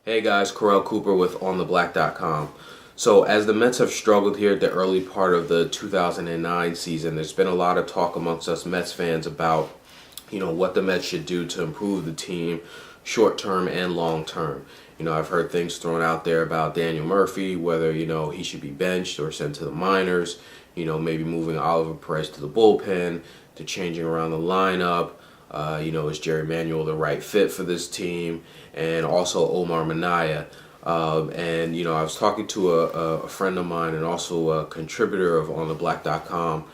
Hey guys, Corell Cooper with OnTheBlack.com. So as the Mets have struggled here at the early part of the 2009 season, there's been a lot of talk amongst us Mets fans about, what the Mets should do to improve the team short term and long term. I've heard things thrown out there about Daniel Murphy, whether, he should be benched or sent to the minors, maybe moving Oliver Perez to the bullpen, to changing around the lineup. Is Jerry Manuel the right fit for this team? And also Omar Minaya. I was talking to a friend of mine and also a contributor of OnTheBlack.com,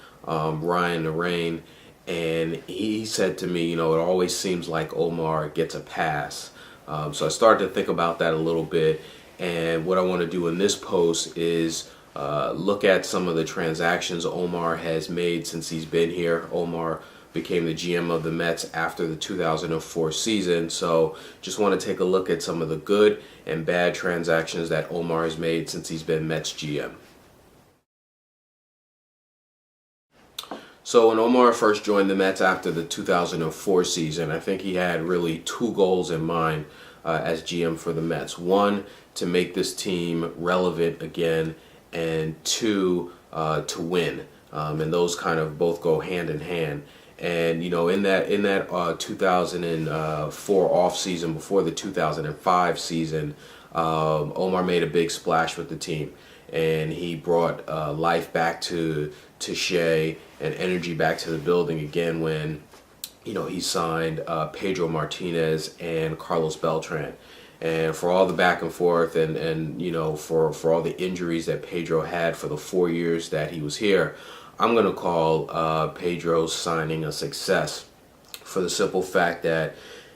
Ryan Narain, and he said to me, it always seems like Omar gets a pass. So I started to think about that a little bit, and what I want to do in this post is look at some of the transactions Omar has made since he's been here. Omar became the GM of the Mets after the 2004 season, so just want to take a look at some of the good and bad transactions that Omar has made since he's been Mets GM. So when Omar first joined the Mets after the 2004 season, I think he had really two goals in mind as GM for the Mets. One, to make this team relevant again, and two, to win. And those kind of both go hand in hand. And in that 2004 off season before the 2005 season, Omar made a big splash with the team, and he brought life back to Shea and energy back to the building again when he signed Pedro Martinez and Carlos Beltran. And for all the back and forth and for all the injuries that Pedro had for the 4 years that he was here, I'm going to call Pedro's signing a success for the simple fact that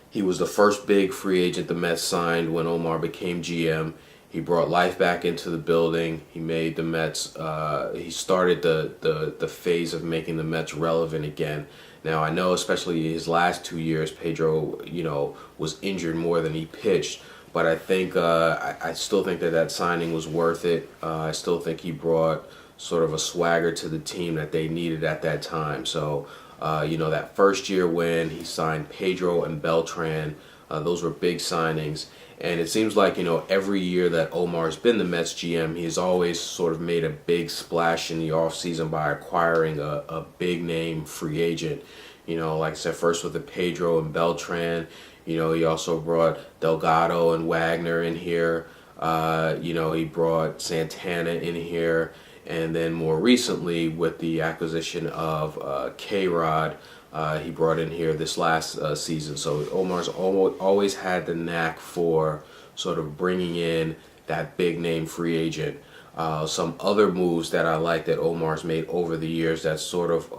he was the first big free agent the Mets signed when Omar became GM. He brought life back into the building. He made the Mets, he started the phase of making the Mets relevant again. Now, I know especially his last 2 years, Pedro, was injured more than he pitched. But I think, I still think that signing was worth it. I still think he brought sort of a swagger to the team that they needed at that time. So, that first year when he signed Pedro and Beltran, those were big signings. And it seems like, every year that Omar's been the Mets GM, he's always sort of made a big splash in the offseason by acquiring a big name free agent. Like I said, first with the Pedro and Beltran. He also brought Delgado and Wagner in here. He brought Santana in here. And then more recently, with the acquisition of K-Rod, he brought in here this last season. So Omar's always had the knack for sort of bringing in that big name free agent. Some other moves that I like that Omar's made over the years that sort of,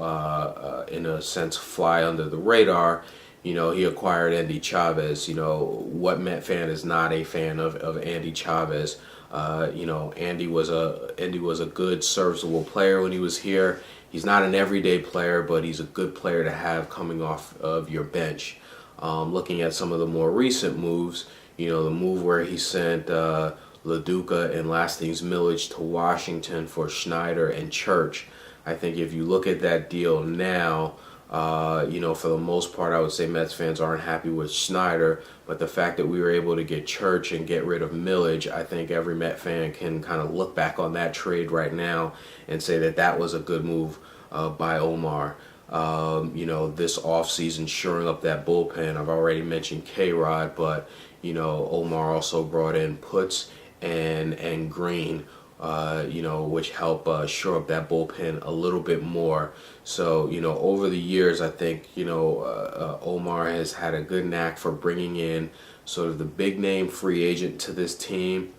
in a sense, fly under the radar. He acquired Andy Chavez. What Met fan is not a fan of Andy Chavez? Andy was a good serviceable player when he was here. He's not an everyday player, but he's a good player to have coming off of your bench. Looking at some of the more recent moves, the move where he sent LaDuca and Lastings Milledge to Washington for Schneider and Church. I think if you look at that deal now, for the most part, I would say Mets fans aren't happy with Schneider, but the fact that we were able to get Church and get rid of Milledge, I think every Met fan can kind of look back on that trade right now and say that was a good move by Omar. This offseason shoring up that bullpen. I've already mentioned K-Rod, but, Omar also brought in Putz and Green, which help shore up that bullpen a little bit more. So, over the years, I think, Omar has had a good knack for bringing in sort of the big name free agent to this team,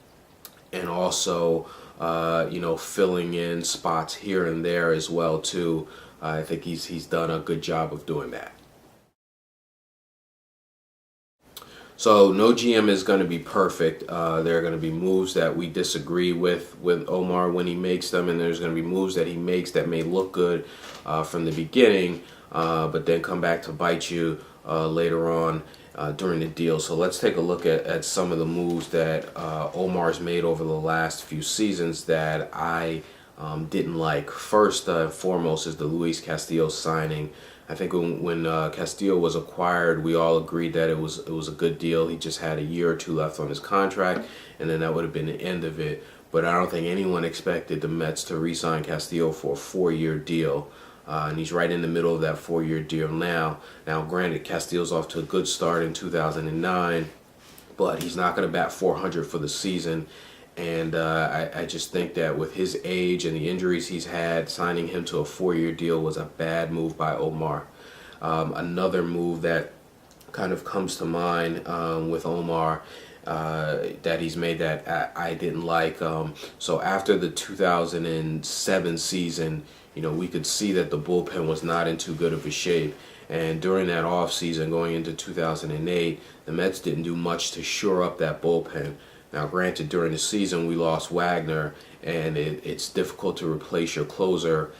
and also, filling in spots here and there as well, too. I think he's done a good job of doing that. So no GM is going to be perfect. There are going to be moves that we disagree with Omar when he makes them, and there's going to be moves that he makes that may look good from the beginning, but then come back to bite you later on during the deal. So let's take a look at some of the moves that Omar's made over the last few seasons that I didn't like. First and foremost is the Luis Castillo signing. I think when Castillo was acquired, we all agreed that it was a good deal. He just had a year or two left on his contract, and then that would have been the end of it. But I don't think anyone expected the Mets to re-sign Castillo for a 4-year deal. And he's right in the middle of that 4-year deal now. Now, granted, Castillo's off to a good start in 2009, but he's not going to bat 400 for the season. And I just think that with his age and the injuries he's had, signing him to a 4-year deal was a bad move by Omar. Another move that kind of comes to mind with Omar that he's made that I didn't like. So after the 2007 season, we could see that the bullpen was not in too good of a shape. And during that offseason, going into 2008, the Mets didn't do much to shore up that bullpen. Now, granted, during the season, we lost Wagner, and it's difficult to replace your closer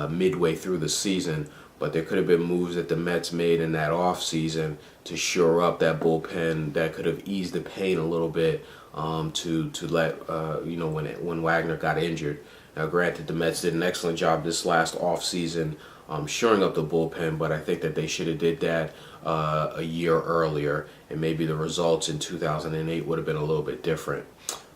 midway through the season. But there could have been moves that the Mets made in that offseason to shore up that bullpen that could have eased the pain a little bit to let, when Wagner got injured. Now, granted, the Mets did an excellent job this last offseason shoring up the bullpen, but I think that they should have did that a year earlier, and maybe the results in 2008 would have been a little bit different.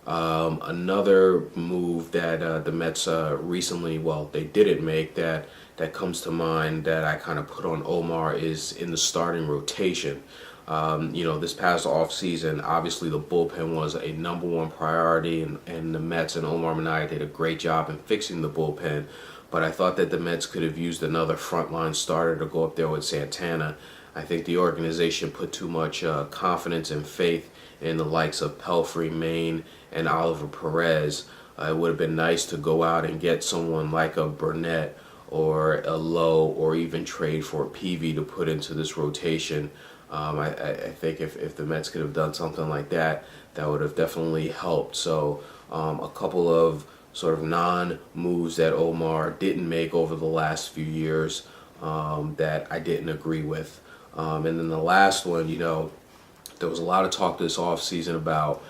Another move that the Mets recently, they didn't make that comes to mind that I kind of put on Omar is in the starting rotation. This past offseason, obviously the bullpen was a number one priority, and the Mets and Omar Minaya did a great job in fixing the bullpen. But I thought that the Mets could have used another frontline starter to go up there with Santana. I think the organization put too much confidence and faith in the likes of Pelfrey, Maine, and Oliver Perez. It would have been nice to go out and get someone like a Burnett or a Lowe, or even trade for a Peavy to put into this rotation. I think if the Mets could have done something like that, that would have definitely helped. So a couple of sort of non-moves that Omar didn't make over the last few years that I didn't agree with. And then the last one, there was a lot of talk this offseason about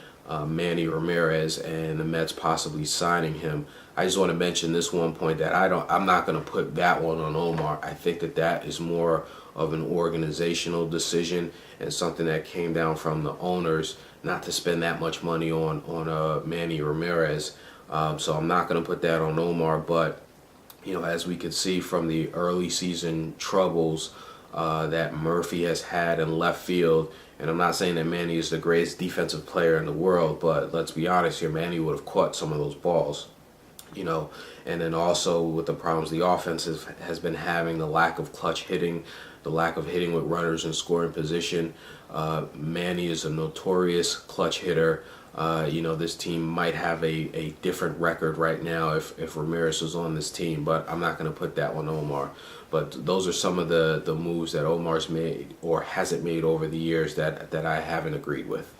Manny Ramirez and the Mets possibly signing him. I just want to mention this one point that I'm not going to put that one on Omar. I think that is more of an organizational decision and something that came down from the owners not to spend that much money on Manny Ramirez. So I'm not going to put that on Omar, but as we could see from the early season troubles that Murphy has had in left field, and I'm not saying that Manny is the greatest defensive player in the world, but let's be honest here, Manny would have caught some of those balls. And then also with the problems the offense has been having, the lack of clutch hitting, the lack of hitting with runners in scoring position. Manny is a notorious clutch hitter. This team might have a different record right now if Ramirez was on this team, but I'm not going to put that one on Omar. But those are some of the moves that Omar's made or hasn't made over the years that I haven't agreed with.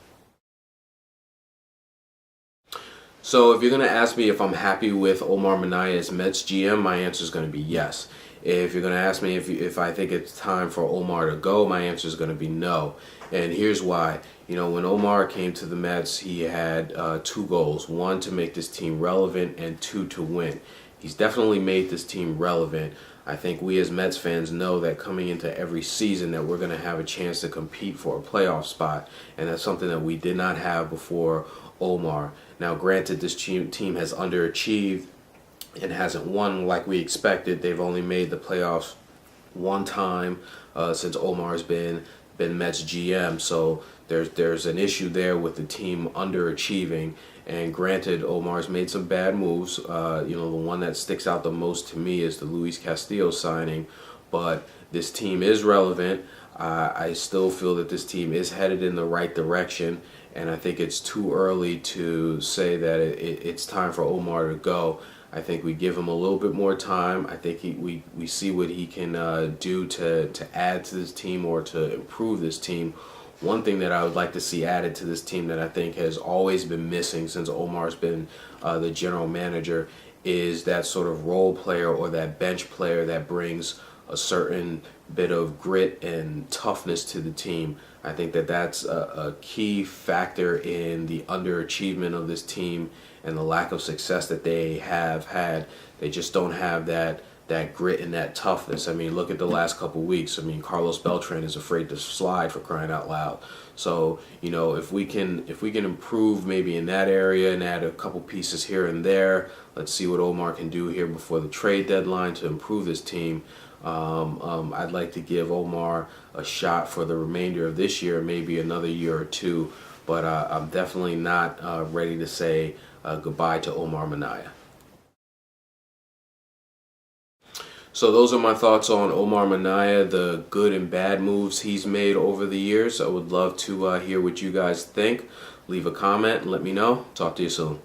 So if you're going to ask me if I'm happy with Omar Minaya as Mets GM, my answer is going to be yes. If you're going to ask me if I think it's time for Omar to go, my answer is going to be no. And here's why. When Omar came to the Mets, he had 2 goals. 1, to make this team relevant, and 2, to win. He's definitely made this team relevant. I think we as Mets fans know that coming into every season that we're going to have a chance to compete for a playoff spot. And that's something that we did not have before Omar. Now, granted, this team has underachieved and hasn't won like we expected. They've only made the playoffs 1 time since Omar's been Mets GM. So there's an issue there with the team underachieving. And granted, Omar's made some bad moves. The one that sticks out the most to me is the Luis Castillo signing. But this team is relevant. I still feel that this team is headed in the right direction. And I think it's too early to say that it's time for Omar to go. I think we give him a little bit more time. I think we see what he can do to add to this team or to improve this team. One thing that I would like to see added to this team that I think has always been missing since Omar's been the general manager is that sort of role player or that bench player that brings a certain bit of grit and toughness to the team. I think that's a key factor in the underachievement of this team and the lack of success that they have had. They just don't have that that grit and that toughness. I mean, look at the last couple weeks. I mean, Carlos Beltran is afraid to slide, for crying out loud. So, you know, if we can improve maybe in that area and add a couple pieces here and there, let's see what Omar can do here before the trade deadline to improve this team. I'd like to give Omar a shot for the remainder of this year, maybe another year or two, but I'm definitely not ready to say goodbye to Omar Minaya. So those are my thoughts on Omar Minaya, the good and bad moves he's made over the years. I would love to hear what you guys think. Leave a comment and let me know. Talk to you soon.